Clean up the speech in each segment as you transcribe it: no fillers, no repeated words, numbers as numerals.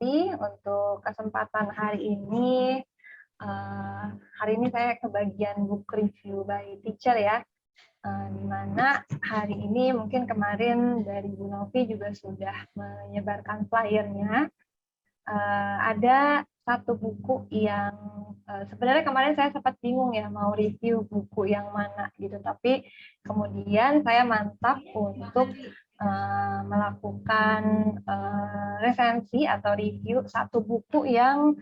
kasih untuk kesempatan hari ini. Hari ini saya kebagian book review by teacher ya, di mana hari ini mungkin kemarin dari Bu Novi juga sudah menyebarkan flyernya. Ada satu buku yang sebenarnya kemarin saya sempat bingung ya mau review buku yang mana gitu, tapi kemudian saya mantap untuk melakukan resensi atau review satu buku yang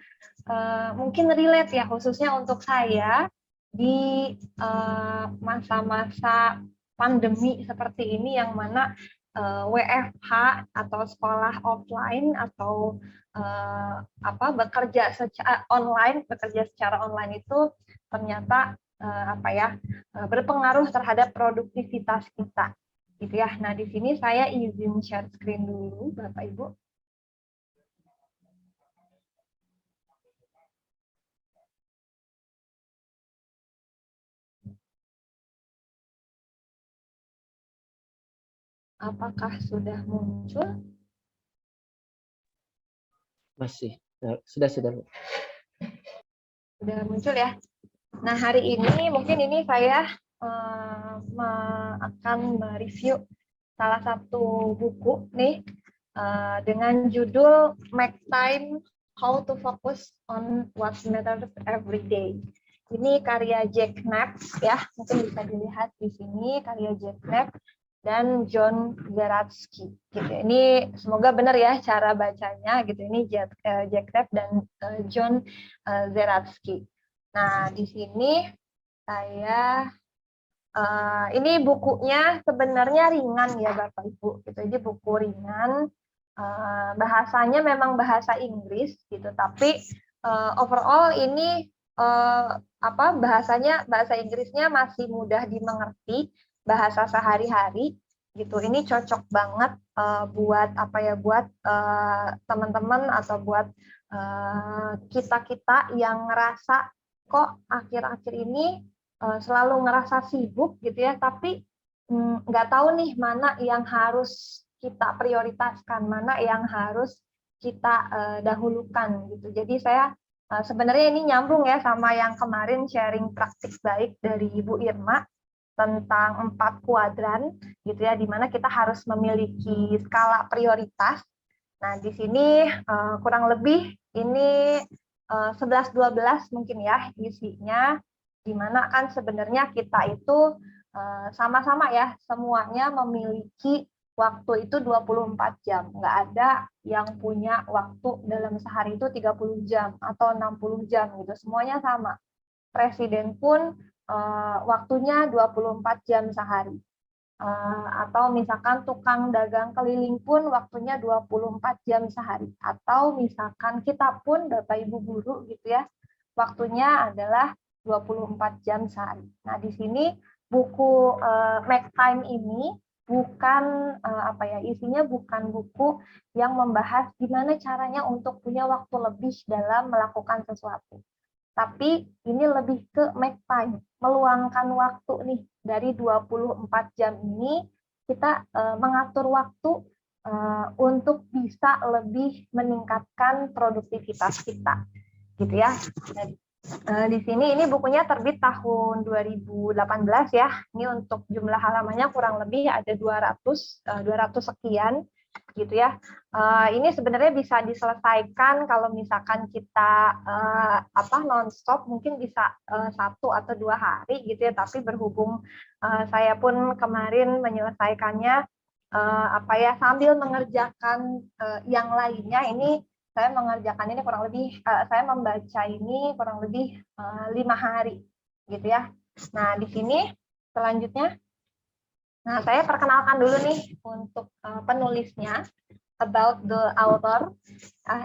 mungkin relate ya, khususnya untuk saya di masa-masa pandemi seperti ini, yang mana WFH atau sekolah offline atau bekerja secara online itu ternyata berpengaruh terhadap produktivitas kita gitu ya. Nah, di sini saya izin share screen dulu Bapak Ibu. Apakah sudah muncul? Masih, sudah. Sudah muncul ya. Nah, hari ini mungkin ini saya akan mereview salah satu buku nih dengan judul Make Time: How to Focus on What Matters Every Day. Ini karya Jack Knapp ya, mungkin bisa dilihat di sini karya Jack Knapp dan John Zeratsky. Gitu. Ini semoga benar ya cara bacanya gitu. Ini Jack Knapp dan John Zeratsky. Nah, di sini saya ini bukunya sebenarnya ringan ya Bapak Ibu. Gitu. Jadi buku ringan, bahasanya memang bahasa Inggris gitu, tapi overall ini bahasa Inggrisnya masih mudah dimengerti, bahasa sehari-hari gitu. Ini cocok banget buat teman-teman atau buat kita-kita yang ngerasa kok akhir-akhir ini selalu ngerasa sibuk gitu ya, tapi nggak tahu nih mana yang harus kita prioritaskan, mana yang harus kita dahulukan gitu. Jadi saya sebenarnya ini nyambung ya sama yang kemarin sharing praktik baik dari Ibu Irma tentang 4 kuadran gitu ya, di mana kita harus memiliki skala prioritas. Nah, di sini kurang lebih ini 11-12 mungkin ya isinya, di mana kan sebenarnya kita itu sama-sama ya, semuanya memiliki waktu itu 24 jam. Nggak ada yang punya waktu dalam sehari itu 30 jam atau 60 jam gitu. Semuanya sama. Presiden pun waktunya 24 jam sehari. Atau misalkan tukang dagang keliling pun waktunya 24 jam sehari. Atau misalkan kita pun Bapak Ibu guru gitu ya, waktunya adalah 24 jam sehari. Nah, di sini buku Make Time ini bukan isinya bukan buku yang membahas gimana caranya untuk punya waktu lebih dalam melakukan sesuatu. Tapi ini lebih ke make time, meluangkan waktu nih. Dari 24 jam ini kita mengatur waktu untuk bisa lebih meningkatkan produktivitas kita. Gitu ya. Di sini ini bukunya terbit tahun 2018 ya. Ini untuk jumlah halamannya kurang lebih ada 200 sekian gitu ya. Ini sebenarnya bisa diselesaikan kalau misalkan kita nonstop, mungkin bisa 1 atau 2 hari gitu ya. Tapi berhubung saya pun kemarin menyelesaikannya sambil mengerjakan yang lainnya, ini saya mengerjakan ini kurang lebih saya membaca ini kurang lebih 5 hari gitu ya. Nah, di sini selanjutnya, nah saya perkenalkan dulu nih untuk penulisnya, about the author.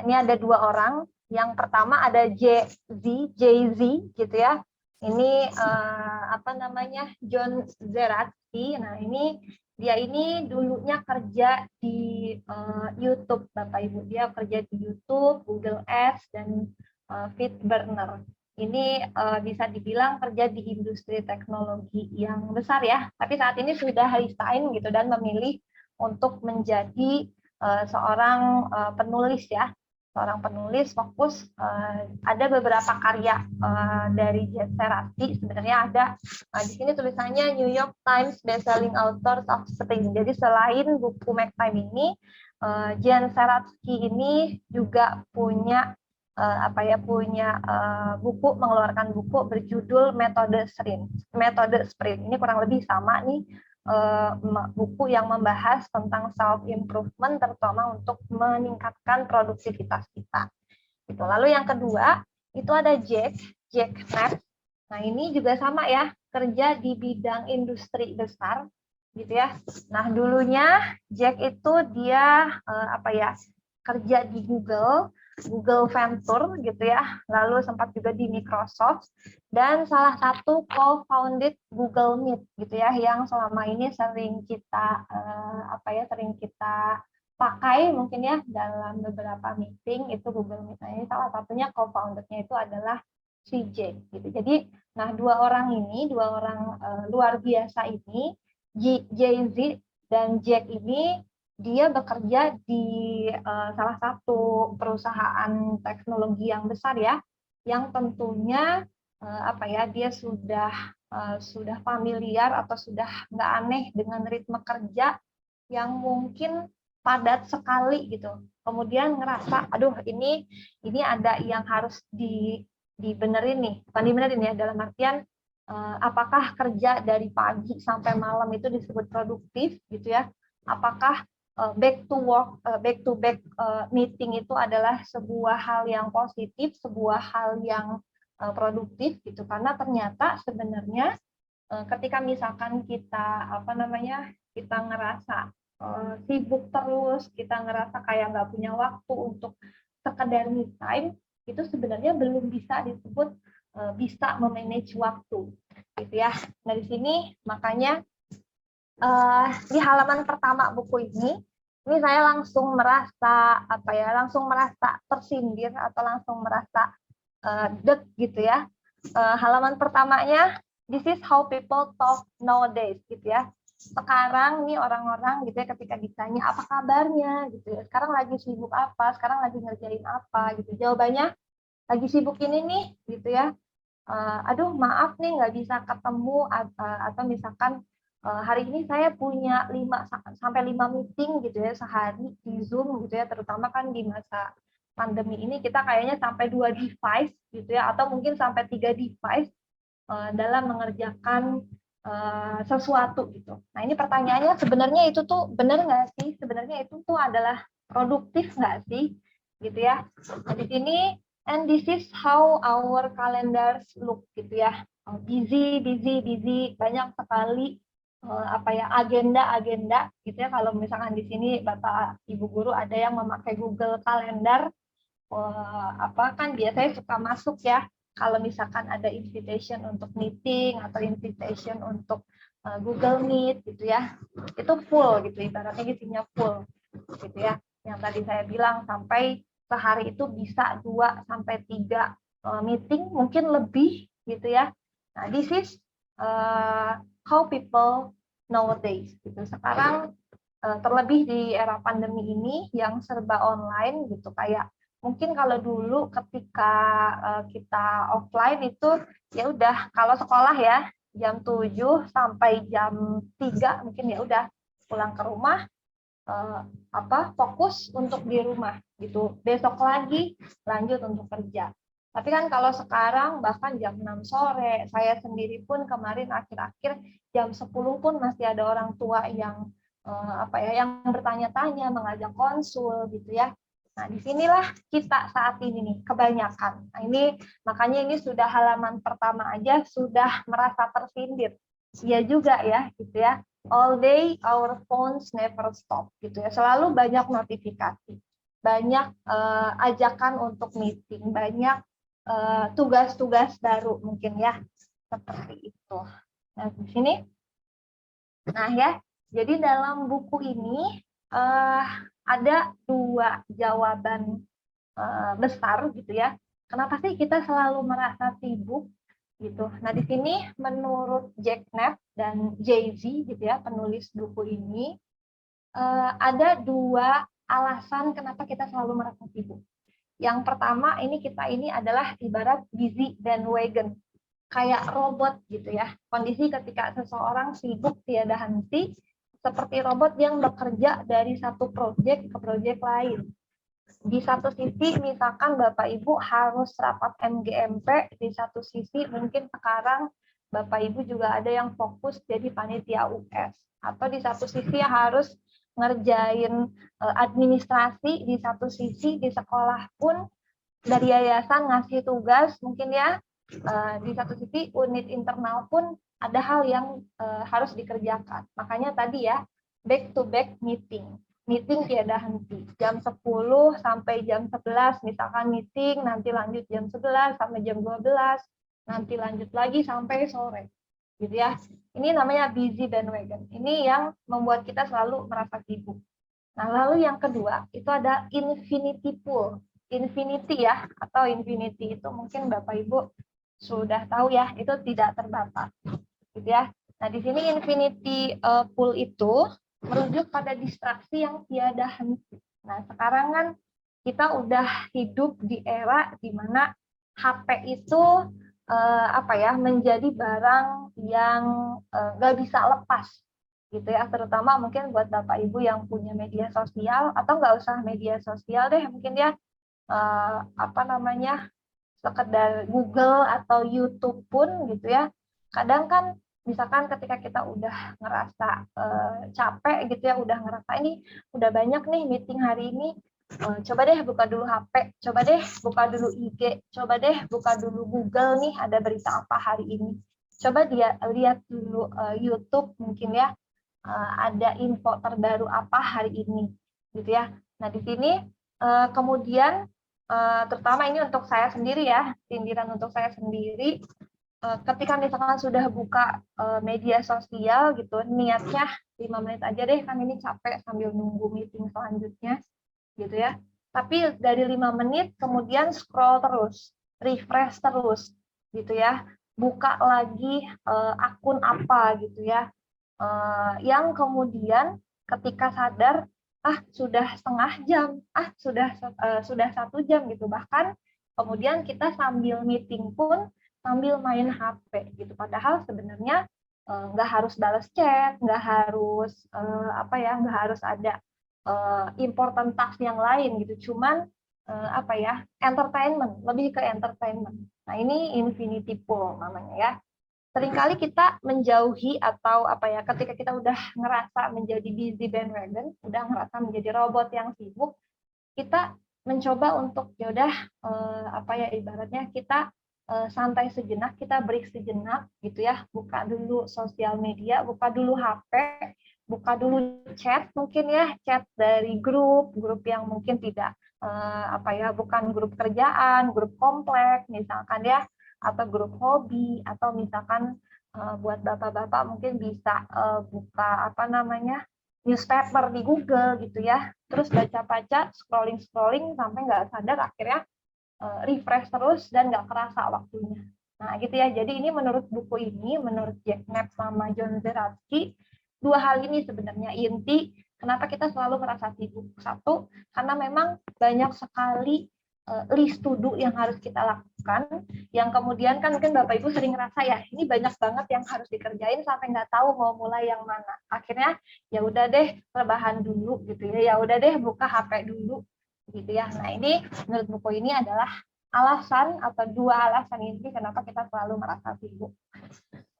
Ini ada 2 orang. Yang pertama ada Jay-Z gitu ya. Ini John Zeratsky. Nah, dia ini dulunya kerja di YouTube, Bapak Ibu. Dia kerja di YouTube, Google Ads, dan Feedburner. Ini bisa dibilang kerja di industri teknologi yang besar ya. Tapi saat ini sudah resign gitu dan memilih untuk menjadi seorang penulis ya. seorang penulis fokus ada beberapa karya dari Jen Serati. Sebenarnya ada di sini tulisannya New York Times Bestselling Authors of Spring. Jadi selain buku Make Time ini, Jen Seratsky ini juga punya buku, mengeluarkan buku berjudul Metode Sprint. Ini kurang lebih sama nih, buku yang membahas tentang self improvement, terutama untuk meningkatkan produktivitas kita. Gitu. Lalu yang kedua itu ada Jack Knapp. Nah ini juga sama ya, kerja di bidang industri besar, gitu ya. Nah dulunya Jack itu dia kerja di Google Venture gitu ya, lalu sempat juga di Microsoft, dan salah satu co-founded Google Meet gitu ya, yang selama ini sering kita pakai mungkin ya dalam beberapa meeting itu Google Meet. Nah, ini salah satunya co-foundernya itu adalah si Jack gitu. Jadi, nah dua orang luar biasa ini, Jay-Z dan Jack ini, dia bekerja di salah satu perusahaan teknologi yang besar ya, yang tentunya dia sudah familiar atau sudah nggak aneh dengan ritme kerja yang mungkin padat sekali gitu. Kemudian ngerasa, aduh ini ada yang harus dibenerin nih, bukan dibenerin ya, dalam artian apakah kerja dari pagi sampai malam itu disebut produktif gitu ya? Apakah back to work, back to back meeting itu adalah sebuah hal yang positif, sebuah hal yang produktif gitu? Karena ternyata sebenarnya ketika misalkan kita kita ngerasa sibuk terus, kita ngerasa kayak nggak punya waktu untuk sekedar me time, itu sebenarnya belum bisa disebut bisa memanage waktu, gitu ya. Nah di sini makanya di halaman pertama buku ini saya langsung merasa tersindir atau langsung merasa deg gitu ya. Halaman pertamanya, this is how people talk nowadays gitu ya. Sekarang nih orang-orang gitu ya, ketika ditanya apa kabarnya gitu ya, sekarang lagi sibuk apa, sekarang lagi ngerjain apa gitu, jawabannya lagi sibuk ini nih gitu ya. Aduh maaf nih nggak bisa ketemu, atau misalkan hari ini saya punya 5 meeting gitu ya sehari di Zoom gitu ya, terutama kan di masa pandemi ini kita kayaknya sampai 2 device gitu ya, atau mungkin sampai 3 device dalam mengerjakan sesuatu gitu. Nah ini pertanyaannya, sebenarnya itu tuh benar nggak sih? Sebenarnya itu tuh adalah produktif nggak sih? Gitu ya. Nah di sini, and this is how our calendars look gitu ya. Busy, banyak sekali agenda gitu ya. Kalau misalkan di sini Bapak Ibu guru ada yang memakai Google Calendar, kan biasanya suka masuk ya kalau misalkan ada invitation untuk meeting atau invitation untuk Google Meet gitu ya, itu full gitu, ibaratnya isinya full gitu ya. Yang tadi saya bilang sampai sehari itu bisa 2 sampai 3 meeting, mungkin lebih gitu ya. Nah, this is how people nowadays gitu. Sekarang terlebih di era pandemi ini yang serba online gitu, kayak mungkin kalau dulu ketika kita offline itu ya udah, kalau sekolah ya jam 7 sampai jam 3 mungkin ya udah pulang ke rumah, fokus untuk di rumah gitu. Besok lagi lanjut untuk kerja. Tapi kan kalau sekarang bahkan jam 6 sore, saya sendiri pun kemarin akhir-akhir jam 10 pun masih ada orang tua yang yang bertanya-tanya, mengajak konsul gitu ya. Nah, disinilah kita saat ini nih, kebanyakan. Nah, ini makanya ini sudah halaman pertama aja sudah merasa tersindir. Iya juga ya, gitu ya. All day our phones never stop, gitu ya. Selalu banyak notifikasi, banyak ajakan untuk meeting, banyak tugas-tugas baru mungkin ya, seperti itu. Nah, di sini, nah ya, jadi dalam buku ini ada 2 jawaban besar gitu ya. Kenapa sih kita selalu merasa sibuk gitu? Nah di sini menurut Jack Knapp dan Jay-Z gitu ya, penulis buku ini, ada 2 alasan kenapa kita selalu merasa sibuk. Yang pertama kita ini adalah ibarat busy bandwagon, kayak robot gitu ya. Kondisi ketika seseorang sibuk tiada henti, seperti robot yang bekerja dari satu proyek ke proyek lain. Di satu sisi misalkan Bapak Ibu harus rapat MGMP, di satu sisi mungkin sekarang Bapak Ibu juga ada yang fokus jadi panitia US, atau di satu sisi harus ngerjain administrasi, di satu sisi di sekolah pun dari yayasan ngasih tugas mungkin ya, di satu sisi unit internal pun ada hal yang harus dikerjakan. Makanya tadi ya, back to back meeting tiada henti. Jam 10 sampai jam 11 misalkan meeting, nanti lanjut jam 11 sampai jam 12, nanti lanjut lagi sampai sore. Gitu ya. Ini namanya busy bandwagon. Ini yang membuat kita selalu merasa sibuk. Nah, lalu yang kedua, itu ada infinity pool. Infinity ya, atau infinity itu mungkin Bapak Ibu sudah tahu ya, itu tidak terbatas. Gitu ya. Nah, di sini infinity pool itu merujuk pada distraksi yang tiada henti. Nah, sekarang kan kita udah hidup di era di mana HP itu menjadi barang yang nggak bisa lepas gitu ya, terutama mungkin buat Bapak Ibu yang punya media sosial, atau nggak usah media sosial deh, mungkin ya sekedar Google atau YouTube pun gitu ya. Kadang kan misalkan ketika kita udah ngerasa capek gitu ya, udah ngerasa ini udah banyak nih meeting hari ini, coba deh buka dulu HP, coba deh buka dulu IG, coba deh buka dulu Google nih ada berita apa hari ini. Coba dia lihat dulu YouTube mungkin ya, ada info terbaru apa hari ini gitu ya. Nah, di sini kemudian terutama ini untuk saya sendiri ya, sindiran untuk saya sendiri, ketika misalkan sudah buka media sosial gitu, niatnya 5 menit aja deh, kan ini capek sambil nunggu meeting selanjutnya gitu ya. Tapi dari 5 menit kemudian scroll terus, refresh terus gitu ya. Buka lagi akun apa gitu ya. Yang kemudian ketika sadar, sudah setengah jam, sudah 1 jam gitu, bahkan kemudian kita sambil meeting pun sambil main HP gitu, padahal sebenarnya nggak harus balas chat, nggak harus nggak harus ada important task yang lain gitu, cuman entertainment, lebih ke entertainment. Nah, ini infinity pool namanya ya. Seringkali kita menjauhi atau ketika kita udah ngerasa menjadi busy bandwagon, udah ngerasa menjadi robot yang sibuk, kita mencoba untuk ya udah ibaratnya kita santai sejenak, kita break sejenak gitu ya, buka dulu sosial media, buka dulu HP, buka dulu chat mungkin ya, chat dari grup yang mungkin tidak bukan grup kerjaan, grup komplek misalkan ya, atau grup hobi, atau misalkan buat bapak-bapak mungkin bisa buka newspaper di Google gitu ya, terus baca-baca, scrolling sampai nggak sadar akhirnya refresh terus dan nggak kerasa waktunya. Nah gitu ya, jadi ini menurut buku ini, menurut Jack Knapp sama John Zeratsky, dua hal ini sebenarnya inti kenapa kita selalu merasa sibuk. Satu, karena memang banyak sekali list to do yang harus kita lakukan, yang kemudian kan mungkin Bapak Ibu sering ngerasa ya, ini banyak banget yang harus dikerjain sampai nggak tahu mau mulai yang mana. Akhirnya ya udah deh rebahan dulu gitu ya udah deh buka HP dulu gitu ya. Nah, ini menurut buku ini adalah alasan atau dua alasan inti kenapa kita selalu merasa sibuk.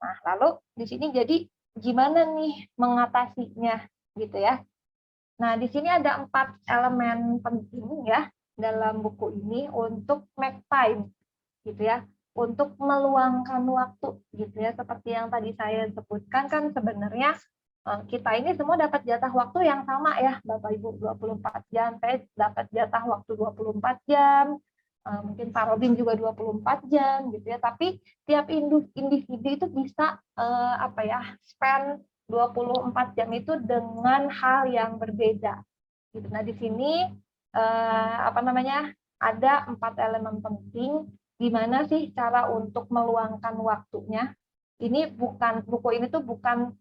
Nah, lalu di sini jadi gimana nih mengatasinya gitu ya. Nah, di sini ada 4 elemen penting ya dalam buku ini untuk make time gitu ya, untuk meluangkan waktu gitu ya, seperti yang tadi saya sebutkan kan sebenarnya kita ini semua dapat jatah waktu yang sama ya Bapak Ibu, 24 jam, saya dapat jatah waktu 24 jam, mungkin Pak Robin juga 24 jam gitu ya, tapi tiap individu itu bisa spend 24 jam itu dengan hal yang berbeda gitu. Nah, di sini ada 4 elemen penting gimana sih cara untuk meluangkan waktunya. Ini buku ini tuh bukan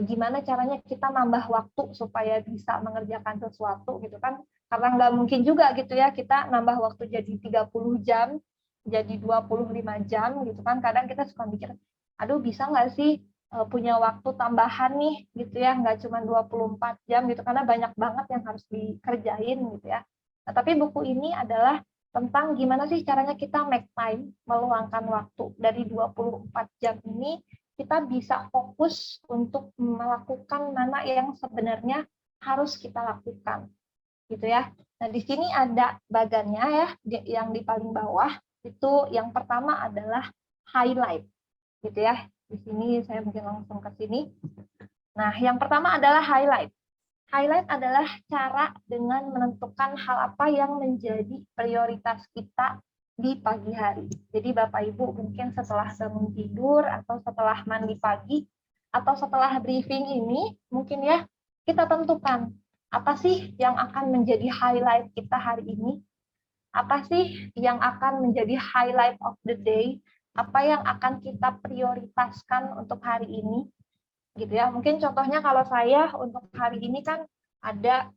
gimana caranya kita nambah waktu supaya bisa mengerjakan sesuatu gitu kan. Karena nggak mungkin juga gitu ya kita nambah waktu jadi 30 jam, jadi 25 jam gitu kan. Kadang kita suka mikir, aduh bisa nggak sih punya waktu tambahan nih gitu ya, nggak cuma 24 jam gitu, karena banyak banget yang harus dikerjain gitu ya. Nah, tapi buku ini adalah tentang gimana sih caranya kita make time, meluangkan waktu dari 24 jam ini kita bisa fokus untuk melakukan mana yang sebenarnya harus kita lakukan gitu ya. Nah, di sini ada bagannya ya, yang di paling bawah itu yang pertama adalah highlight gitu ya. Di sini saya mungkin langsung ke sini. Nah, yang pertama adalah highlight. Highlight adalah cara dengan menentukan hal apa yang menjadi prioritas kita di pagi hari. Jadi Bapak Ibu mungkin setelah bangun tidur atau setelah mandi pagi atau setelah briefing ini mungkin ya kita tentukan apa sih yang akan menjadi highlight kita hari ini? Apa sih yang akan menjadi highlight of the day? Apa yang akan kita prioritaskan untuk hari ini? Gitu ya. Mungkin contohnya kalau saya untuk hari ini kan ada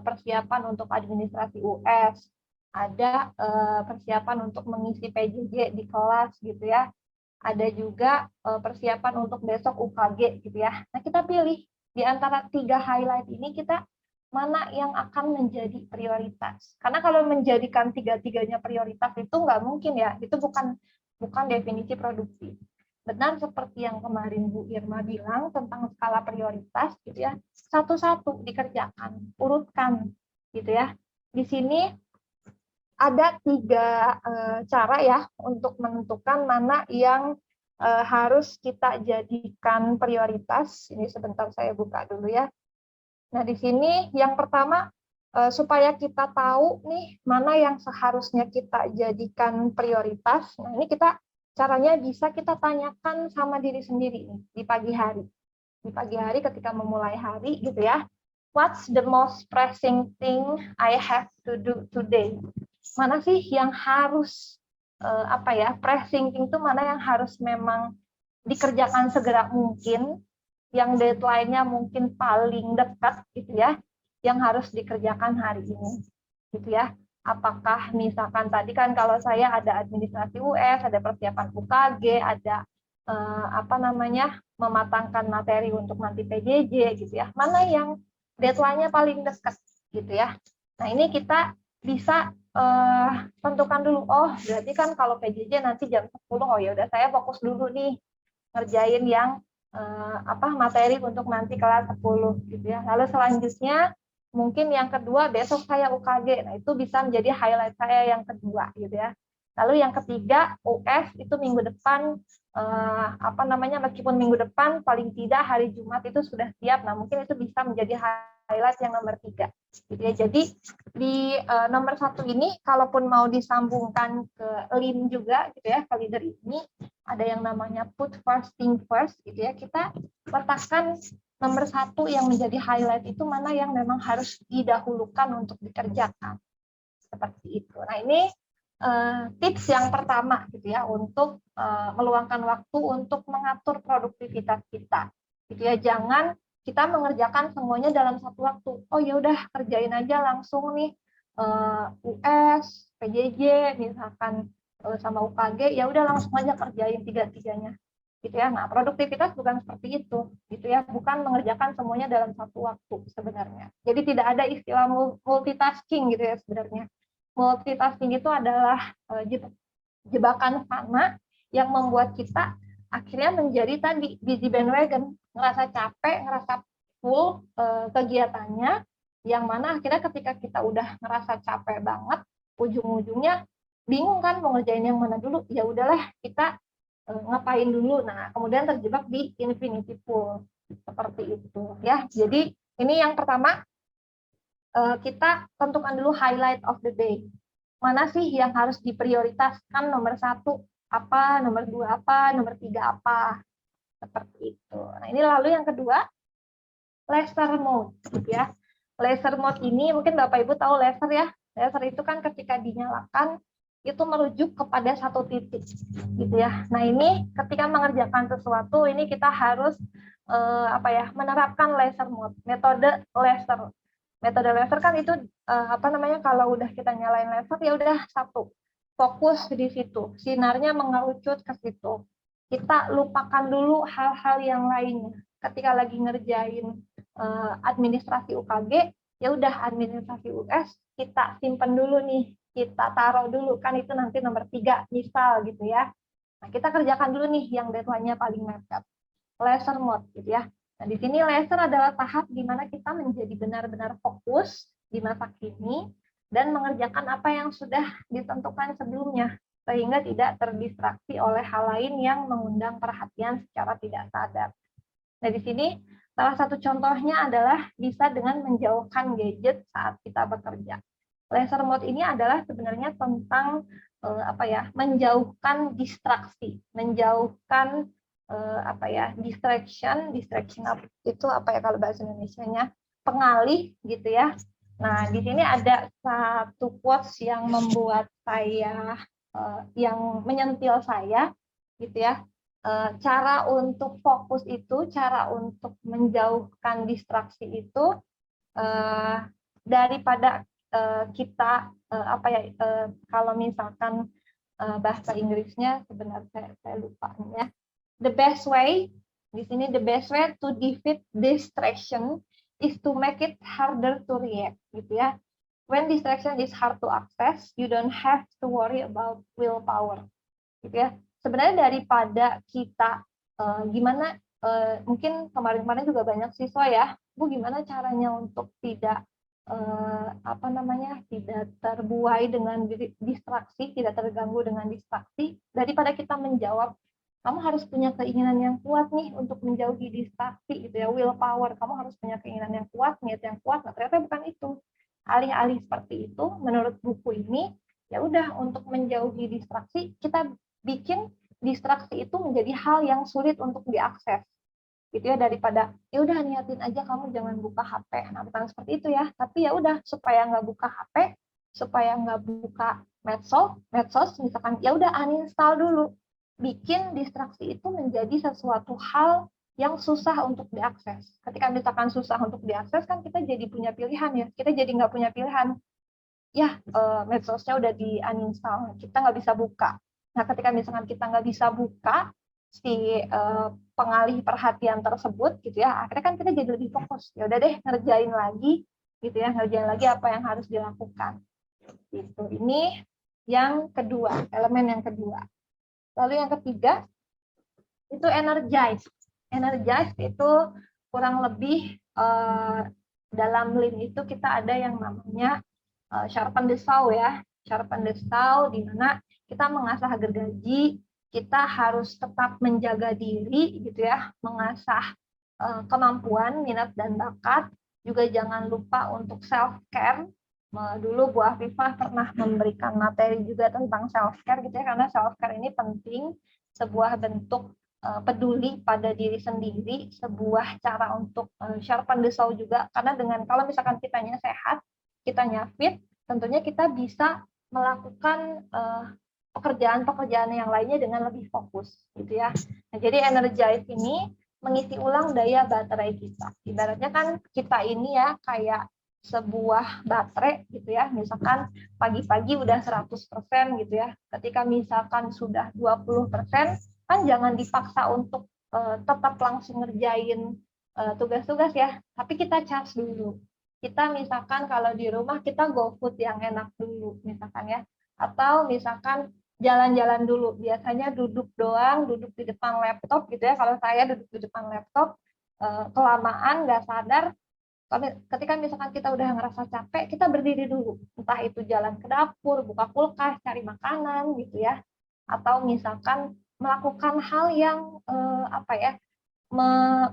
persiapan untuk administrasi US, ada persiapan untuk mengisi PJJ di kelas gitu ya. Ada juga persiapan untuk besok UKG gitu ya. Nah, kita pilih di antara 3 highlight ini kita mana yang akan menjadi prioritas. Karena kalau menjadikan tiga-tiganya prioritas itu nggak mungkin ya, itu bukan definisi produktif. Benar seperti yang kemarin Bu Irma bilang tentang skala prioritas gitu ya, satu-satu dikerjakan, urutkan gitu ya. Di sini ada 3 cara ya untuk menentukan mana yang harus kita jadikan prioritas. Ini sebentar saya buka dulu ya. Nah, di sini yang pertama supaya kita tahu nih mana yang seharusnya kita jadikan prioritas. Nah, ini caranya bisa kita tanyakan sama diri sendiri nih di pagi hari. Di pagi hari ketika memulai hari gitu ya. What's the most pressing thing I have to do today? Mana sih yang harus pressing thing itu mana yang harus memang dikerjakan segera mungkin, yang deadline-nya mungkin paling dekat gitu ya, yang harus dikerjakan hari ini gitu ya. Apakah misalkan tadi kan kalau saya ada administrasi US, ada persiapan UKG, ada mematangkan materi untuk nanti PJJ gitu ya. Mana yang deadline-nya paling dekat gitu ya. Nah, ini kita bisa tentukan dulu. Oh, berarti kan kalau PJJ nanti jam 10, oh ya udah saya fokus dulu nih ngerjain yang materi untuk nanti kelas 10 gitu ya. Lalu selanjutnya mungkin yang kedua besok saya UKG. Nah, itu bisa menjadi highlight saya yang kedua gitu ya. Lalu yang ketiga US itu minggu depan meskipun minggu depan paling tidak hari Jumat itu sudah siap. Nah, mungkin itu bisa menjadi highlight yang nomor 3 gitu ya. Jadi di nomor 1 ini kalaupun mau disambungkan ke LIM juga gitu ya, ke leader ini ada yang namanya put first thing first gitu ya. Kita letakkan nomor 1 yang menjadi highlight itu mana yang memang harus didahulukan untuk dikerjakan. Seperti itu. Nah, ini tips yang pertama gitu ya untuk meluangkan waktu untuk mengatur produktivitas kita. Gitu ya, jangan kita mengerjakan semuanya dalam satu waktu. Oh ya udah kerjain aja langsung nih US, PJJ misalkan sama UKG, ya udah langsung aja kerjain tiga-tiganya. Gitu ya. Nah, produktivitas bukan seperti itu, gitu ya. Bukan mengerjakan semuanya dalam satu waktu sebenarnya. Jadi tidak ada istilah multitasking gitu ya sebenarnya. Multitasking itu adalah jebakan fana yang membuat kita akhirnya menjadi tadi busy bandwagon, ngerasa capek, ngerasa full kegiatannya, yang mana akhirnya ketika kita udah ngerasa capek banget, ujung-ujungnya bingung kan mau ngerjain yang mana dulu, ya udahlah kita ngapain dulu. Nah, kemudian terjebak di infinity pool seperti itu ya. Jadi ini yang pertama, kita tentukan dulu highlight of the day. Mana sih yang harus diprioritaskan, nomor 1 apa, nomor 2 apa, nomor 3 apa, seperti itu. Nah, ini lalu yang kedua, laser mode, gitu ya. Laser mode ini mungkin Bapak Ibu tahu laser ya. Laser itu kan ketika dinyalakan itu merujuk kepada satu titik, gitu ya. Nah, ini ketika mengerjakan sesuatu ini kita harus menerapkan laser mode, metode laser. Metode laser kan itu kalau udah kita nyalain laser ya udah satu, fokus di situ, sinarnya mengerucut ke situ. Kita lupakan dulu hal-hal yang lainnya. Ketika lagi ngerjain administrasi UKG, ya udah administrasi US kita simpen dulu nih, kita taruh dulu, kan itu nanti nomor 3 misal gitu ya. Nah, kita kerjakan dulu nih yang deadline-nya paling mepet. Laser mode gitu ya. Nah, di sini laser adalah tahap di mana kita menjadi benar-benar fokus di masa kini dan mengerjakan apa yang sudah ditentukan sebelumnya sehingga tidak terdistraksi oleh hal lain yang mengundang perhatian secara tidak sadar. Nah, di sini salah satu contohnya adalah bisa dengan menjauhkan gadget saat kita bekerja. Laser mode ini adalah sebenarnya tentang menjauhkan distraksi, menjauhkan distraction itu kalau bahasa Indonesianya, pengalih gitu ya. Nah, di sini ada satu quotes yang membuat saya yang menyentil saya gitu ya. Cara untuk fokus itu, cara untuk menjauhkan distraksi itu daripada kita kalau misalkan bahasa Inggrisnya sebenarnya saya lupa ya. The best way di sini, the best way to defeat distraction is to make it harder to react gitu ya. When distraction is hard to access, you don't have to worry about willpower gitu ya. Sebenarnya daripada kita mungkin kemarin-kemarin juga banyak siswa ya, Bu gimana caranya untuk tidak tidak terbuai dengan distraksi, tidak terganggu dengan distraksi, daripada kita menjawab kamu harus punya keinginan yang kuat nih untuk menjauhi distraksi gitu ya, willpower, kamu harus punya keinginan yang kuat, niat yang kuat. Nah, ternyata bukan itu. Alih-alih seperti itu, menurut buku ini, ya udah untuk menjauhi distraksi, kita bikin distraksi itu menjadi hal yang sulit untuk diakses gitu ya, daripada ya udah niatin aja kamu jangan buka HP. Nah, bukan seperti itu ya, tapi ya udah supaya nggak buka HP, supaya nggak buka medsos misalkan, ya udah uninstall dulu, bikin distraksi itu menjadi sesuatu hal yang susah untuk diakses. Ketika misalkan susah untuk diakses kan kita jadi punya pilihan ya, kita jadi nggak punya pilihan ya, medsosnya udah di uninstall, kita nggak bisa buka. Nah, ketika misalkan kita nggak bisa buka si pengalih perhatian tersebut gitu ya, akhirnya kan kita jadi lebih fokus. Ya udah deh, ngerjain lagi gitu ya, ngerjain lagi apa yang harus dilakukan. Gitu. Ini yang kedua, elemen yang kedua. Lalu yang ketiga itu energize. Energize itu kurang lebih dalam Lean itu kita ada yang namanya sharpen the saw ya. Sharpen the saw di mana kita mengasah gergaji, kita harus tetap menjaga diri gitu ya, mengasah kemampuan, minat dan bakat, juga jangan lupa untuk self care. Dulu Bu Afifah pernah memberikan materi juga tentang self care gitu ya, karena self care ini penting, sebuah bentuk peduli pada diri sendiri, sebuah cara untuk sharpen the saw juga, karena dengan kalau misalkan kitanya sehat, kitanya fit, tentunya kita bisa melakukan pekerjaan-pekerjaan yang lainnya dengan lebih fokus gitu ya. Nah, jadi energize ini mengisi ulang daya baterai kita. Ibaratnya kan kita ini ya kayak sebuah baterai gitu ya. Misalkan pagi-pagi udah 100% gitu ya. Ketika misalkan sudah 20%, kan jangan dipaksa untuk tetap langsung ngerjain tugas-tugas ya. Tapi kita charge dulu. Kita misalkan kalau di rumah kita go food yang enak dulu misalkan ya. Atau misalkan jalan-jalan dulu, biasanya duduk doang, duduk di depan laptop gitu ya, kalau saya duduk di depan laptop, kelamaan nggak sadar, ketika misalkan kita udah ngerasa capek, kita berdiri dulu, entah itu jalan ke dapur, buka kulkas, cari makanan gitu ya, atau misalkan melakukan hal yang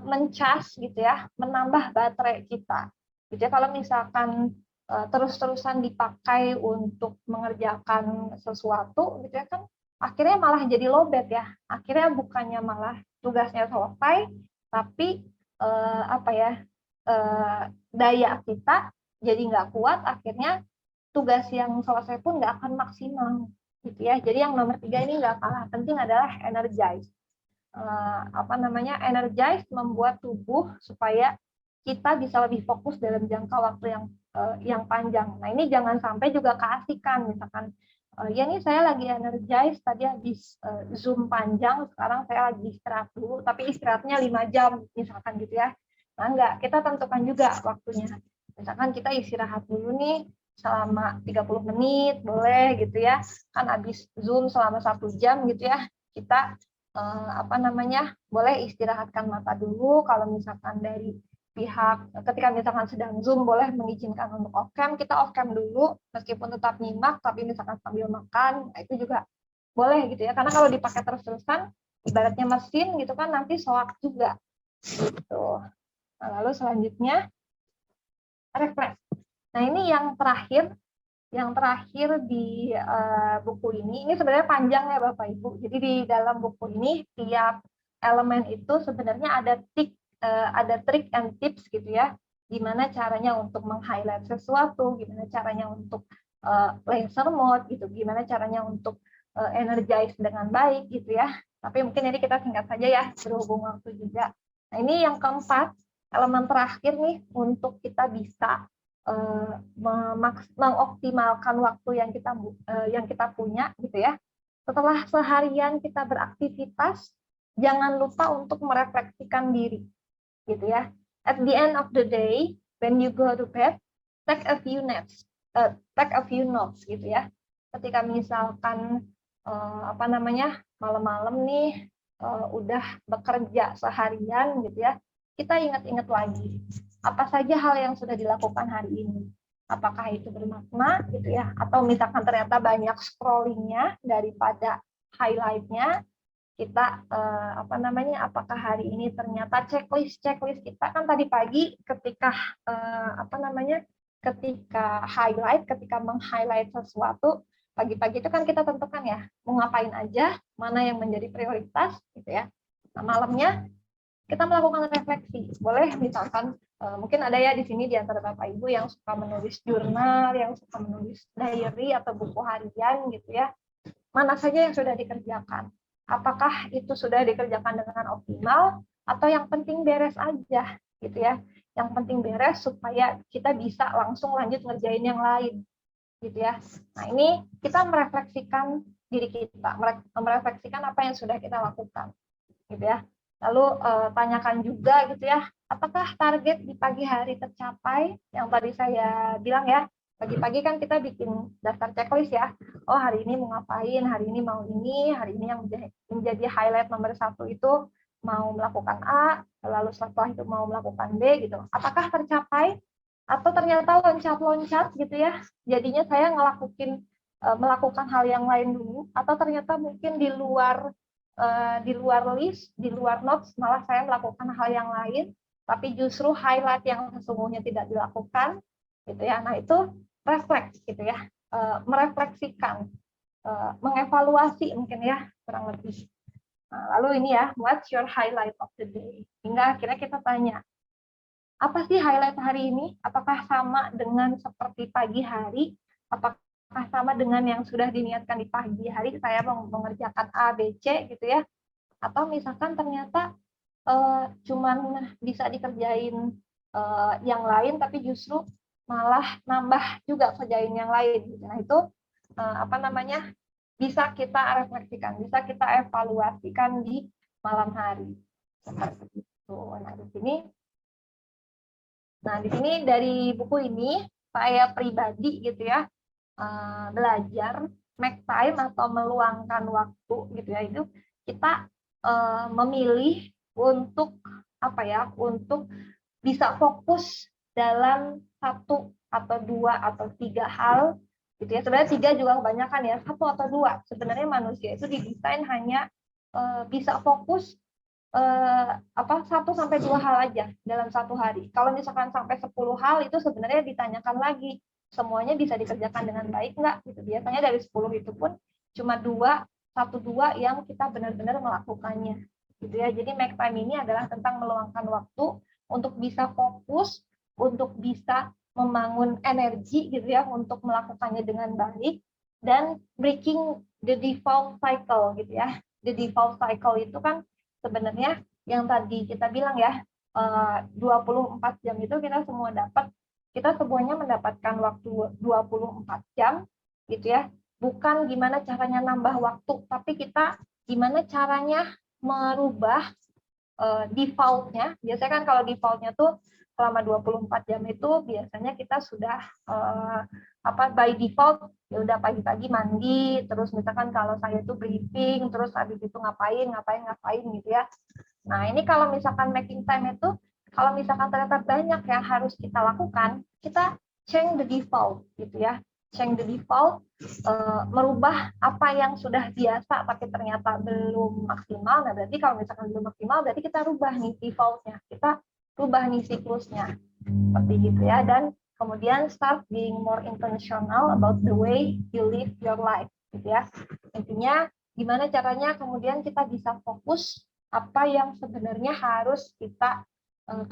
mencas gitu ya, menambah baterai kita. Gitu ya, kalau misalkan terus-terusan dipakai untuk mengerjakan sesuatu gitu ya kan akhirnya malah jadi lowbat ya, akhirnya bukannya malah tugasnya selesai tapi daya kita jadi nggak kuat, akhirnya tugas yang selesai pun nggak akan maksimal gitu ya. Jadi yang nomor 3 ini nggak kalah penting adalah energize. Energize membuat tubuh supaya kita bisa lebih fokus dalam jangka waktu yang panjang. Nah, ini jangan sampai juga keasikan, misalkan ya nih saya lagi energize, tadi habis Zoom panjang, sekarang saya lagi istirahat dulu, tapi istirahatnya 5 jam, misalkan gitu ya. Nah, enggak, kita tentukan juga waktunya. Misalkan kita istirahat dulu nih, selama 30 menit, boleh gitu ya. Kan habis Zoom selama 1 jam gitu ya, kita boleh istirahatkan mata dulu. Kalau misalkan dari pihak ketika misalkan sedang Zoom boleh mengizinkan untuk off cam, kita off cam dulu meskipun tetap nyimak, tapi misalkan sambil makan, nah itu juga boleh gitu ya. Karena kalau dipakai terus-terusan ibaratnya mesin gitu kan, nanti soak juga gitu. Nah, lalu selanjutnya refleks. Nah, ini yang terakhir di buku ini sebenarnya panjang ya Bapak Ibu. Jadi di dalam buku ini tiap elemen itu sebenarnya ada trik and tips gitu ya. Gimana caranya untuk meng-highlight sesuatu, gimana caranya untuk laser mode gitu, gimana caranya untuk energize dengan baik gitu ya. Tapi mungkin ini kita singkat saja ya, berhubung waktu juga. Nah, ini yang keempat, elemen terakhir nih untuk kita bisa mengoptimalkan waktu yang kita punya gitu ya. Setelah seharian kita beraktivitas, jangan lupa untuk merefleksikan diri gitu ya. At the end of the day, when you go to bed, take a few notes gitu ya. Ketika misalkan malam-malam nih udah bekerja seharian gitu ya, kita ingat-ingat lagi apa saja hal yang sudah dilakukan hari ini. Apakah itu bermakna gitu ya, atau misalkan ternyata banyak scrollingnya daripada highlight-nya, kita apakah hari ini ternyata checklist kita kan tadi pagi ketika ketika meng-highlight sesuatu pagi-pagi itu kan kita tentukan ya mau ngapain aja, mana yang menjadi prioritas gitu ya. Nah, malamnya kita melakukan refleksi. Boleh misalkan mungkin ada ya di sini di antara Bapak Ibu yang suka menulis jurnal, yang suka menulis diary atau buku harian gitu ya. Mana saja yang sudah dikerjakan? Apakah itu sudah dikerjakan dengan optimal atau yang penting beres aja gitu ya. Yang penting beres supaya kita bisa langsung lanjut ngerjain yang lain gitu ya. Nah, ini kita merefleksikan diri kita, merefleksikan apa yang sudah kita lakukan gitu ya. Lalu tanyakan juga gitu ya, apakah target di pagi hari tercapai? Yang tadi saya bilang ya, pagi-pagi kan kita bikin daftar checklist ya. Oh, hari ini mau ngapain, hari ini mau ini, hari ini yang menjadi highlight nomor 1 itu mau melakukan A, lalu setelah itu mau melakukan B gitu. Apakah tercapai? Atau ternyata loncat-loncat gitu ya, jadinya saya melakukan hal yang lain dulu, atau ternyata mungkin di luar list, di luar notes, malah saya melakukan hal yang lain, tapi justru highlight yang sesungguhnya tidak dilakukan, gitu ya. Nah, itu refleks, gitu ya, merefleksikan, mengevaluasi mungkin ya, kurang lebih. Nah, lalu ini ya, what's your highlight of the day? Hingga akhirnya kita tanya, apa sih highlight hari ini? Apakah sama dengan seperti pagi hari? Apakah sama dengan yang sudah diniatkan di pagi hari? Saya mau mengerjakan A, B, C gitu ya. Atau misalkan ternyata cuman bisa dikerjain yang lain, tapi justru malah nambah juga kerjain yang lain. Nah, itu bisa kita refleksikan, bisa kita evaluasikan di malam hari. Seperti itu. Nah, di sini dari buku ini saya pribadi gitu ya belajar make time atau meluangkan waktu gitu ya, itu kita memilih untuk untuk bisa fokus dalam 1 atau 2 atau 3 hal gitu ya. Sebenarnya 3 juga kebanyakan ya, 1 atau 2. Sebenarnya manusia itu didesain hanya bisa fokus 1 sampai 2 hal aja dalam 1 hari. Kalau misalkan sampai 10 hal itu sebenarnya ditanyakan lagi, semuanya bisa dikerjakan dengan baik nggak? Gitu. Biasanya dari 10 itu pun cuma 1-2 yang kita benar-benar melakukannya. Gitu ya. Jadi make time ini adalah tentang meluangkan waktu untuk bisa fokus, untuk bisa membangun energi gitu ya, untuk melakukannya dengan baik, dan breaking the default cycle gitu ya. The default cycle itu kan sebenarnya yang tadi kita bilang ya, 24 jam itu kita semua kita semuanya mendapatkan waktu 24 jam gitu ya. Bukan gimana caranya nambah waktu, tapi kita gimana caranya merubah default-nya. Biasanya kan kalau default-nya tuh selama 24 jam itu biasanya kita sudah by default ya udah pagi-pagi mandi, terus misalkan kalau saya tuh briefing, terus habis itu ngapain gitu ya. Nah, ini kalau misalkan making time itu, kalau misalkan ternyata banyak yang harus kita lakukan, kita change the default gitu ya. Change the default, merubah apa yang sudah biasa tapi ternyata belum maksimal. Nah, berarti kalau misalkan belum maksimal, berarti kita rubah nih default-nya. Kita rubah nih siklusnya. Seperti gitu ya. Dan kemudian start being more intentional about the way you live your life gitu ya. Intinya gimana caranya kemudian kita bisa fokus apa yang sebenarnya harus kita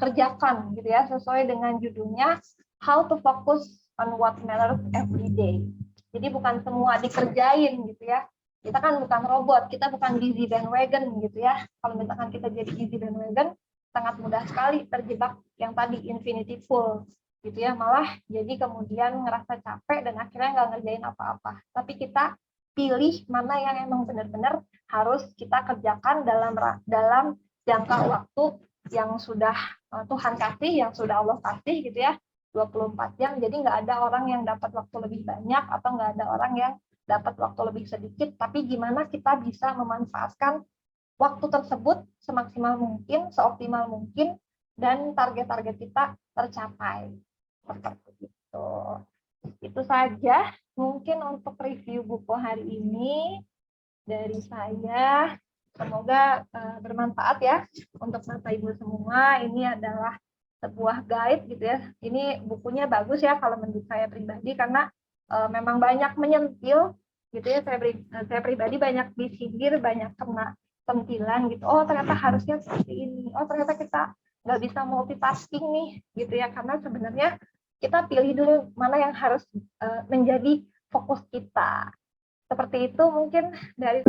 kerjakan gitu ya, sesuai dengan judulnya How to Focus on What Matters Every Day. Jadi bukan semua dikerjain gitu ya. Kita kan bukan robot, kita bukan busy bandwagon gitu ya. Kalau misalkan kita jadi busy bandwagon, sangat mudah sekali terjebak yang tadi infinity pool gitu ya. Malah jadi kemudian ngerasa capek dan akhirnya nggak ngerjain apa-apa. Tapi kita pilih mana yang emang benar-benar harus kita kerjakan dalam jangka waktu yang sudah Tuhan kasih, yang sudah Allah kasih gitu ya, 24 jam. Jadi nggak ada orang yang dapat waktu lebih banyak atau nggak ada orang yang dapat waktu lebih sedikit, tapi gimana kita bisa memanfaatkan waktu tersebut semaksimal mungkin, seoptimal mungkin, dan target-target kita tercapai. Seperti itu. Itu saja mungkin untuk review buku hari ini dari saya. Semoga bermanfaat ya untuk Bapak Ibu semua. Ini adalah sebuah guide gitu ya. Ini bukunya bagus ya kalau menurut saya pribadi, karena memang banyak menyentil gitu ya. Saya pribadi banyak disindir, banyak kena sentilan gitu. Oh, ternyata harusnya seperti ini. Oh, ternyata kita nggak bisa multitasking nih gitu ya. Karena sebenarnya kita pilih dulu mana yang harus menjadi fokus kita. Seperti itu mungkin dari